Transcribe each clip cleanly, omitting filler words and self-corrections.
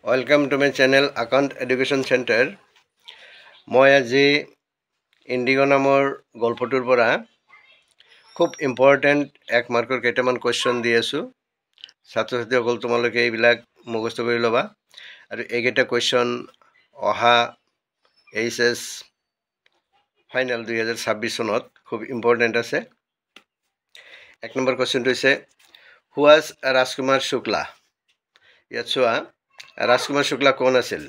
Welcome to my channel Akant Education Center. মই আজি ইণ্ডিগো নামৰ গল্পটোৰ পৰা খুব ইম্পৰ্টেণ্ট এক মাৰ্কৰ কেইটামান কুৱেশ্যন দি আছোঁ। ছাত্ৰ ছাত্ৰীসকল তোমালোকে এইবিলাক মুখস্থ কৰি ল'বা আৰু এইকেইটা কুৱেশ্যন অহা এইচএছ ফাইনেল 2026 চনত খুব ইম্পৰ্টেণ্ট আছে। এক নম্বৰ কুৱেশ্যনটো হৈছে হু ৱাজ ৰাজকুমাৰ শুক্লা। ইয়াত চোৱা ৰাজকুমাৰ শুক্লা কোন আছিল?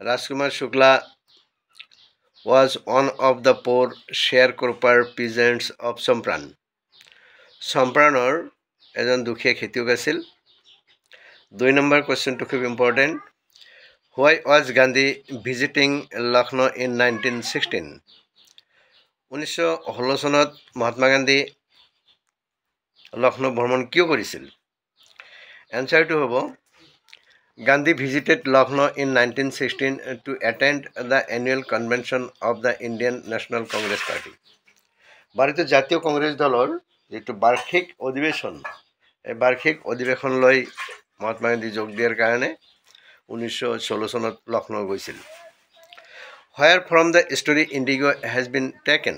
Rajkumar Shukla was one of the poor sharecropper peasants of Sampran. Sampranor এজন দুখীয়া খেতিয়ক আছিল। 2 নম্বৰ কুৱেশ্যনটো খুব important. Why was Gandhi visiting Lucknow in 1916? 1916 চনত মহাত্মা গান্ধী লক্ষ্ণৌ ভ্ৰমণ কিয় কৰিছিল? এনচাৰটো হ'ব Gandhi visited Lucknow in 1916 to attend the annual convention of the Indian National Congress Party. ভাৰতীয় জাতীয় কংগ্ৰেছ দলৰ যেটো বাৰ্ষিক অধিৱেশন এই বাৰ্ষিক অধিৱেশনলৈ মহাত্মা গান্ধী যোগ দিয়াৰ কাৰণে 1916 চনত লক্ষ্ণৌ গৈছিল। Where from the story Indigo has been taken?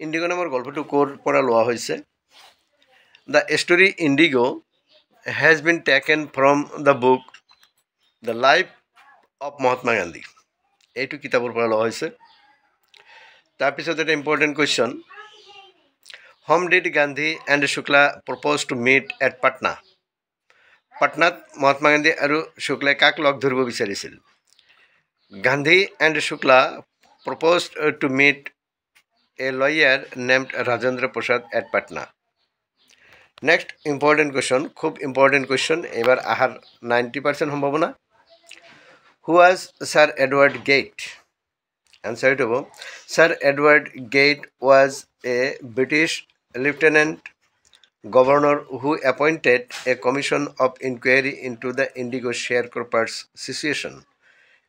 Indigo নামৰ গল্পটো ক'ৰ পৰা লোৱা হৈছে? The story Indigo has been taken from the book The Life of Mahatma Gandhi. এইটো কিতাপৰ পৰা লোৱা হৈছে। তাৰপিছত এটা important question Whom did Gandhi and Shukla propose to meet at Patna? পাটনাত মহাত্মা গান্ধী আৰু শুক্লাই কাক লগ ধৰিব বিচাৰিছিল? Gandhi and Shukla proposed to meet a lawyer named Rajendra Prasad at Patna. Next important question, খুব important question, এবার আহার 90% সম্ভাবনা। Who was Sir Edward Gate? Answer it হবে Sir Edward Gate was a British lieutenant governor who appointed a commission of inquiry into the Indigo sharecroppers situation.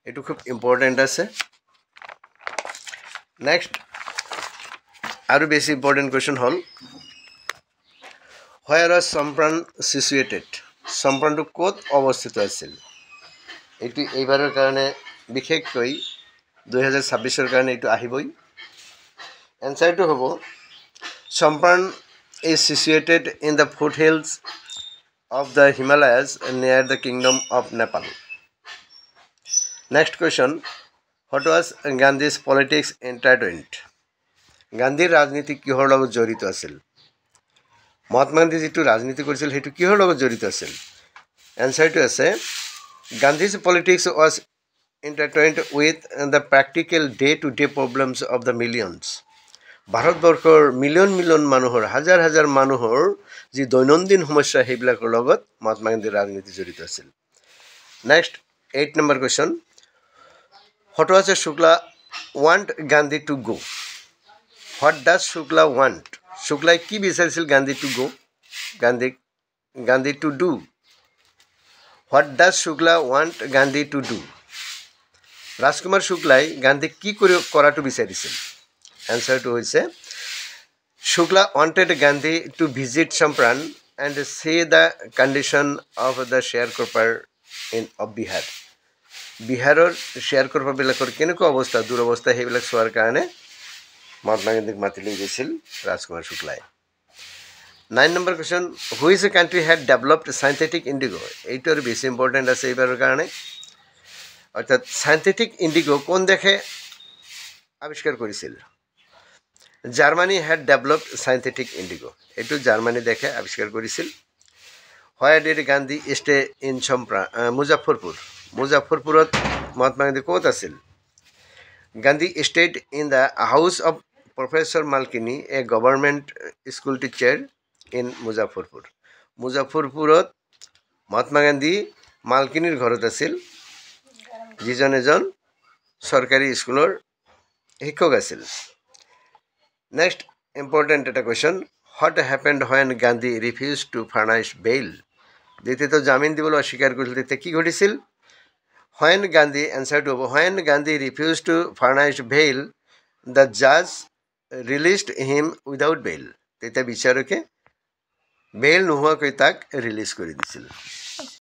এটো খুব important আছে। Next আৰু বেছি important question hall Where was Sampran situated? Sampranটো ক'ত অৱস্থিত আছিল? এইটো এইবাৰৰ কাৰণে বিশেষকৈ 2026 কাৰণে এইটো আহিবই। এনসাৰটো হ'ব Sampran is situated in the foothills of the Himalayas near the kingdom of Nepal. Next question, what was Gandhi's politics entwined? গান্ধীৰ ৰাজনীতি কিহৰ লগত জড়িত আছিল? মহাত্মা গান্ধী যেটো ৰাজনীতি কৰিছিল হেতু কিহৰ লগত জড়িত আছিল? এনসাৰটো আছে Gandhi's politics was intertwined with the practical day-to-day problems of the millions. ভাৰতবৰ্ষৰ মিলিয়ন মানুহৰ হাজাৰ মানুহৰ যি দৈনন্দিন সমস্যা হেবিলাকৰ লগত মহাত্মা গান্ধীৰ ৰাজনীতি জড়িত আছিল। Next 8 number question, what was Shukla want Gandhi to go? What does Shukla want? Shukla কি বিচাৰিছিল Gandhi to go? Gandhi to do. What does Shukla want Gandhi to do? Rajkumar Shuklai Gandhi কি কৰাটো বিচাৰিছিল? এনসাৰটো হৈছে Shukla wanted Gandhi to visit Sampran and see the condition of the sharecropper of Bihar. বিহাৰৰ sharecropper বিলাকৰ কেনেকুৱা অৱস্থা দুৰৱস্থা হেবিলাক চোৱাৰ কাৰণে মহাত্মা গান্ধীক মাতি লৈ গৈছিল ৰাজকুমাৰ শুক্লাই। 9 number question, which country had developed synthetic indigo? এইটো আৰু বেছি ইম্পৰ্টেণ্ট আছে এইবাৰৰ কাৰণে। অৰ্থাৎ synthetic indigo কোন দেশে আৱিষ্কাৰ কৰিছিল? Germany had developed synthetic indigo. এইটো জাৰ্মানী দেশে আৱিষ্কাৰ কৰিছিল। Where did Gandhi stay in Muzaffarpur? মুজাফৰপুৰত Mahatma Gandhi ক'ত আছিল? Gandhi stayed in the house of Professor Malkini, a government school teacher in Muzaffarpur. মুজাফৰপুৰত Mahatma Gandhi মালকিনীৰ ঘৰত আছিল যিজন এজন সৰকাৰি স্কুলৰ শিক্ষক আছিল। Next important এটা question, what happened when Gandhi refused to furnish bail? যেতেতো জামিন দিবলৈ অস্বীকাৰ কৰিছিল তেতিয়া কি ঘটিছিল? When Gandhi, answer to when Gandhi refused to furnish bail, the judge released him without bail. তেতিয়া বিচাৰকে বেল নোহোৱাকৈ তাক ৰিলিজ কৰি দিছিল।